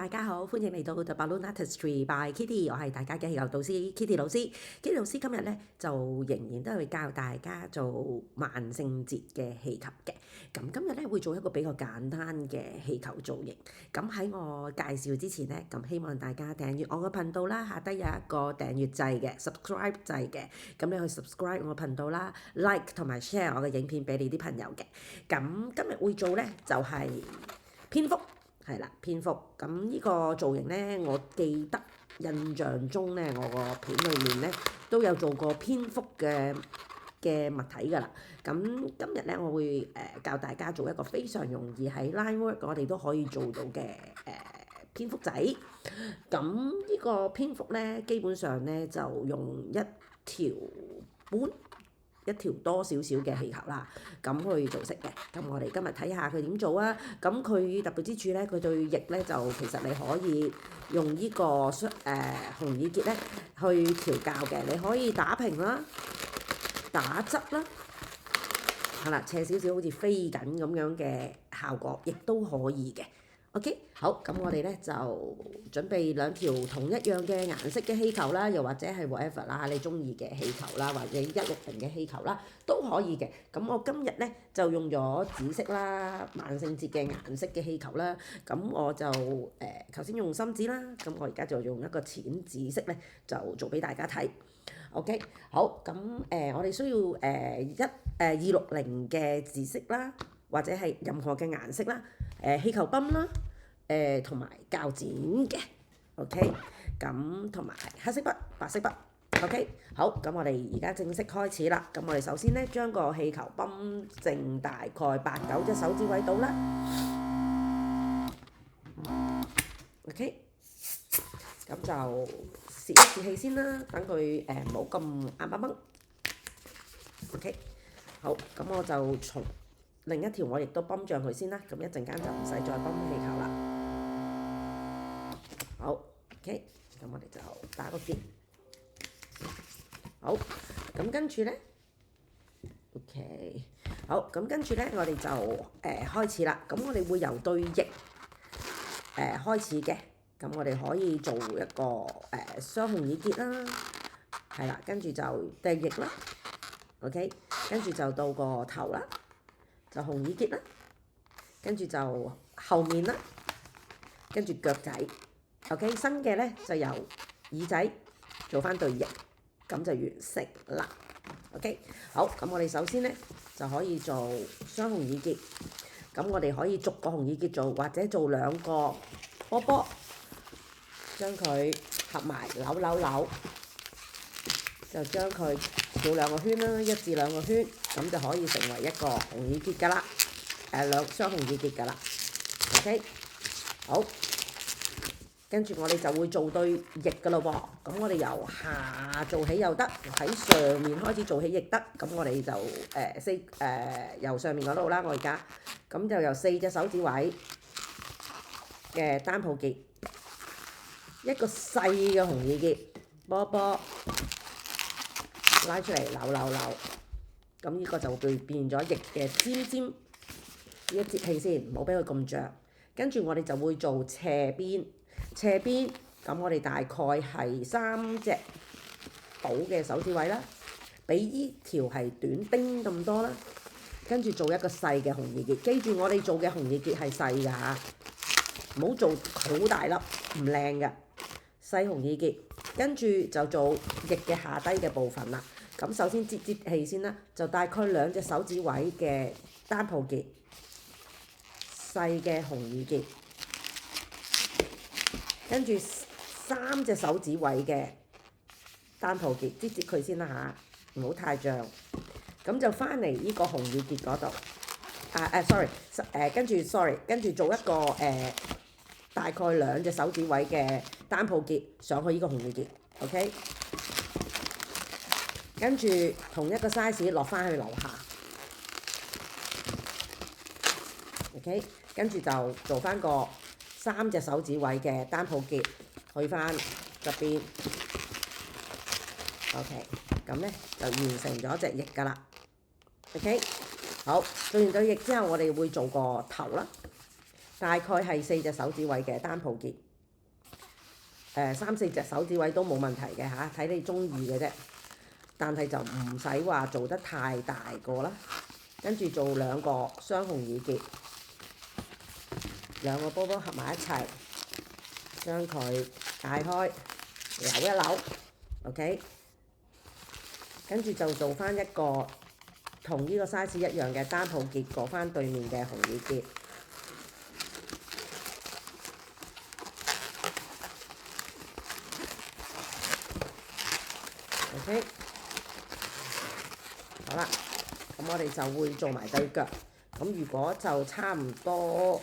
大家好，歡迎嚟到 The Balloon Artistry by Kitty，我係大家嘅氣球導師 Kitty 老師。Kitty 老師今日咧就仍然都係會教大家做萬聖節嘅氣球嘅。咁今日咧會做一個比較簡單嘅氣球造型。咁喺我介紹之前咧，咁希望大家訂閱我嘅頻道啦，下低有一個訂閱掣嘅 subscribe 掣嘅，咁你去 subscribe 我嘅頻道啦 ，like 同埋 share 我嘅影片俾你啲朋友嘅。咁今日會做咧就係蝙蝠。係啦，蝙蝠咁呢個造型咧，我記得印象中咧，我個片裏面咧都有做過蝙蝠嘅物體㗎啦。咁今日咧，我會教大家做一個非常容易喺 line work 我哋都可以做到嘅蝙蝠仔。咁呢個蝙蝠咧，基本上咧就用一條多少少嘅氣球啦，咁去做成嘅。咁我哋今日睇下佢點做啊。咁佢特別之處咧，佢對翼咧就其實你可以用呢個紅耳結咧去調校嘅。你可以打平啦、打側啦，係啦，斜少少好似飛緊咁樣嘅效果，亦都可以嘅。OK， 好，咁我哋咧就準備兩條同一樣嘅顏色嘅氣球啦，又或者係 whatever 啦，你中意嘅氣球啦，或者160嘅氣球啦，都可以嘅。咁我今日咧就用咗紫色啦，萬聖節嘅顏色嘅氣球啦。咁我就頭先用深紫啦，咁我而家就用一個淺紫色咧，就做俾大家睇。OK， 好，咁我哋需要260嘅紫色啦，或者係任何嘅顏色啦，氣球泵啦，同埋膠剪嘅 ，OK， 咁同埋黑色筆、白色筆 ，OK， 好，咁我哋而家正式開始啦。咁我哋首先咧將個氣球泵正大概8-9隻手指位到啦 ，OK， 咁就試一試氣先啦，等佢唔好咁硬崩崩 ，OK， 好，咁我就從另一條我亦都泵脹佢先啦，咁一陣間就唔使再泵氣球啦。好 ，OK， 咁我哋就打個結。好，咁跟住咧 ，OK， 好，咁跟住咧我哋就開始啦。咁我哋會由對翼開始嘅。咁我哋可以做一個雙紅耳結啦，係啦，跟住就對翼啦 ，OK， 跟住就到個頭啦。就紅耳結啦，跟住就後面啦，跟住腳仔 ，OK， 新嘅咧就由耳仔做翻對翼，咁就完成啦 ，OK， 好，咁我哋首先咧就可以做雙紅耳結，咁我哋可以逐個紅耳結做，或者做兩個波波，將佢合埋扭，就將佢繞兩個圈啦，1至2個圈，咁就可以成為一個紅耳結㗎啦，雙紅耳結㗎啦 ，OK， 好，跟住我哋就會做對翼㗎咯喎，咁我哋由下做起又得，喺上面開始做起亦得，咁我哋就由上面嗰度啦，我而家，咁就由4隻手指位嘅單泡結，一個細嘅紅耳結，波波。拉出嚟扭，咁呢個就會變咗翼嘅尖，呢一節氣先，唔好俾佢咁脹。跟住我哋就會做斜邊，咁我哋大概係3隻到嘅手指位啦，比依條係短丁咁多啦。跟住做一個細嘅紅耳結，記住我哋做嘅紅耳結係細㗎嚇，唔好做好大粒，唔靚㗎。細紅耳結，跟住就做翼嘅下低嘅部分啦。咁首先接氣先啦，就大概2隻手指位嘅單泡結，細嘅紅耳結，跟住3隻手指位嘅單泡結，接佢先啦嚇，唔好太脹。咁就翻嚟呢個紅耳結嗰度，跟住做一個大概2隻手指位嘅單泡結上去呢個紅耳結 ，OK， 跟住同一個 size 落翻去樓下 ，OK， 跟住就做翻個3隻手指位嘅單泡結去翻側邊 ，OK， 咁咧就完成咗隻翼㗎啦 ，OK， 好，做完對翼之後，我哋會做個頭啦。大概係4隻手指位嘅單泡結3、4隻手指位都冇問題嘅嚇，睇你中意嘅啫。但係就唔使話做得太大個啦。跟住做2個雙紅耳結，2個波波合埋一齊，將佢解開，扭一扭 ，OK。跟住就做翻一個同呢個 size 一樣嘅單泡結，過翻對面嘅紅耳結。OK， 好啦，咁我哋就會做埋對腳。咁如果就差唔多，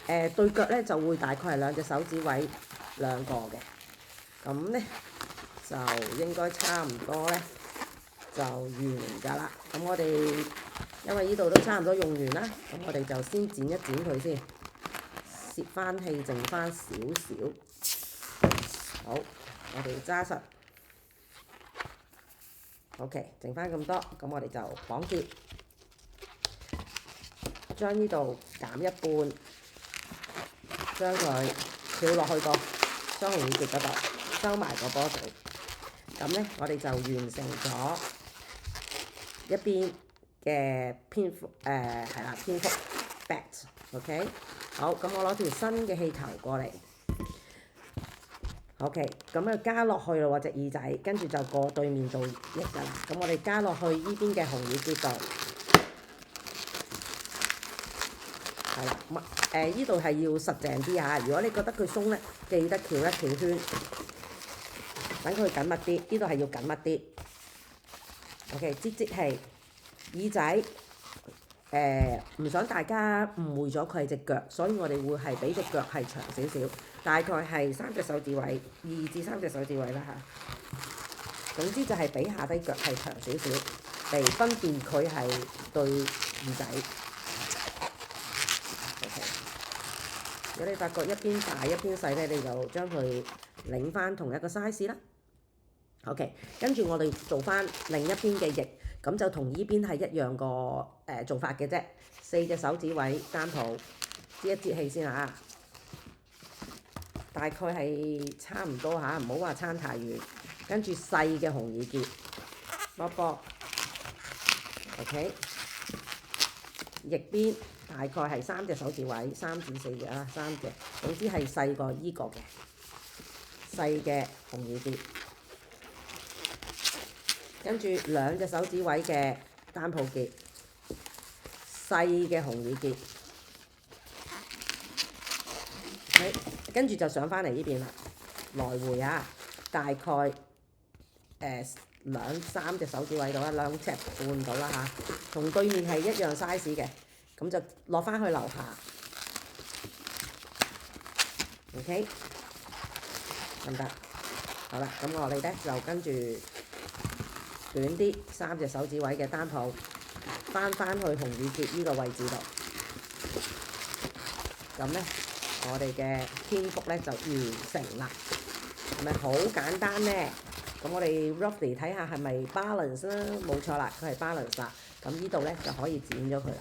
對腳咧就會大概係2隻手指位2個嘅。咁咧就應該差唔多咧就完㗎啦。咁我哋因為呢度都差唔多用完啦，咁我哋就先剪一剪佢先，攝翻氣，剩翻少少。好，我哋揸實。OK， 剩翻咁多，咁我哋就綁結，將呢度減一半，將佢跳落去個雙紅耳結嗰度，收埋個波嘴。咁咧，我哋就完成咗一邊嘅蝙蝠係啦，蝙蝠 bat。OK， 好，咁我攞條新嘅氣球過嚟。OK， 咁啊加落去咯喎隻耳仔，跟住就過對面做翼㗎啦。咁我哋加落去依邊嘅紅耳結度，係啦，依度係要實淨啲嚇。如果你覺得佢鬆咧，記得翹一翹圈，等佢緊密啲。呢度係要緊密啲。OK， 擠氣，耳仔唔想大家誤會咗佢係隻腳，所以我哋會係俾隻腳係長少少。大概係3隻手指位，2至3隻手指位啦嚇。總之就係比下低腳係長少少，嚟分辨佢係對耳仔。OK， 如果你發覺一邊大一邊細咧，你就將佢擰翻同一個 size 啦。OK， 跟住我哋做翻另一邊嘅翼，咁就同依邊係一樣個做法嘅啫。4隻手指位單抱，擠一擠氣先嚇。大概係差唔多嚇，唔好話差太遠。跟住細嘅紅耳結，波波 ，OK。翼邊大概係3隻手指位，3至4隻啦，3隻。總之係細過依個嘅細嘅紅耳結。跟住2隻手指位嘅單抱結，細嘅紅耳結。OK。跟住就上翻嚟呢邊啦，來回啊，大概2、3隻手指位度啦，2尺半到啦嚇，同對面係一樣 size 嘅，咁就落翻去樓下 ，OK， 得唔得？好啦，咁我哋咧就跟住短啲3隻手指位嘅單抱，翻去紅耳結呢個位置度，咁咧。我哋嘅蝙蝠咧就完成啦，係咪好簡單呢？咁我哋 roughly 睇下係咪 balance 啦，冇錯啦，佢係 balance 啦。咁呢度咧就可以剪咗佢啦。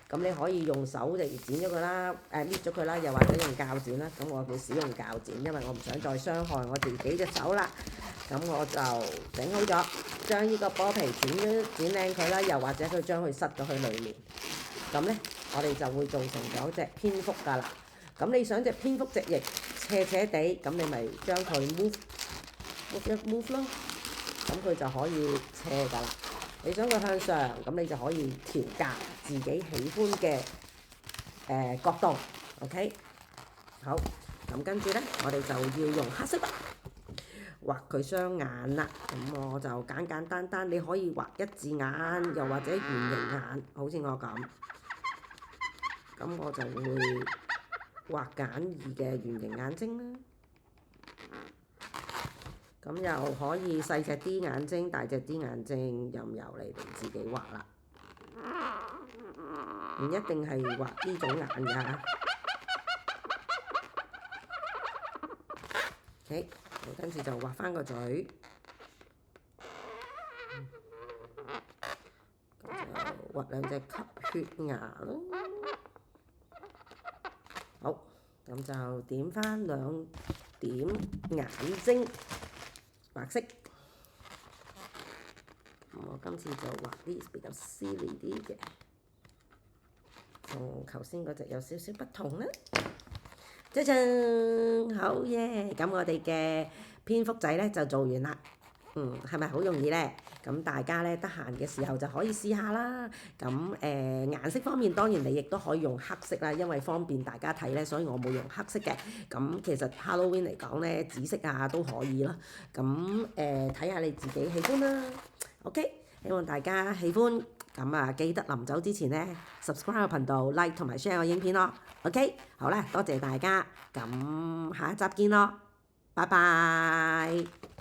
咁你可以用手嚟剪咗佢啦，搣咗佢啦，又或者用鉸剪啦。咁我會使用鉸剪，因為我唔想再傷害我自己隻手啦。咁我就整好咗，將呢個波皮剪靚佢啦，又或者佢將佢塞咗去裡面。咁咧，我哋就會做成咗隻蝙蝠㗎啦。咁你想隻蝙蝠隻翼斜斜地，咁你咪將佢 move 咯，咁佢就可以斜㗎啦。你想佢向上，咁你就可以調校自己喜歡嘅角度。OK， 好，咁跟住咧，我哋就要用黑色筆畫佢雙眼啦。咁我就簡單，你可以畫一字眼，又或者圓形眼，好似我咁。咁我就會畫簡易嘅圓形眼睛啦，咁又可以細隻啲眼睛，大隻啲眼睛，任由你哋自己畫啦，唔一定係畫呢種眼㗎。OK， 跟住就畫翻個嘴，咁就畫2隻吸血牙咯。好，咁就點點眼睛白色。我今次就畫啲比較 silly 啲嘅，同頭先嗰隻有少少不同啦。짜잔，好耶！咁我哋嘅蝙蝠仔咧就做完啦。係咪好容易咧？咁大家咧得閒嘅時候就可以試下啦。咁顏色方面當然你亦都可以用黑色啦，因為方便大家睇咧，所以我冇用黑色嘅。咁其實 Halloween 嚟講咧，紫色啊都可以啦。咁睇下你自己喜歡啦。OK，希望大家喜歡。咁啊，記得臨走之前咧 subscribe 個頻道、like 同埋 share 個影片咯。OK，好啦，多謝大家。咁下一集見咯，拜拜。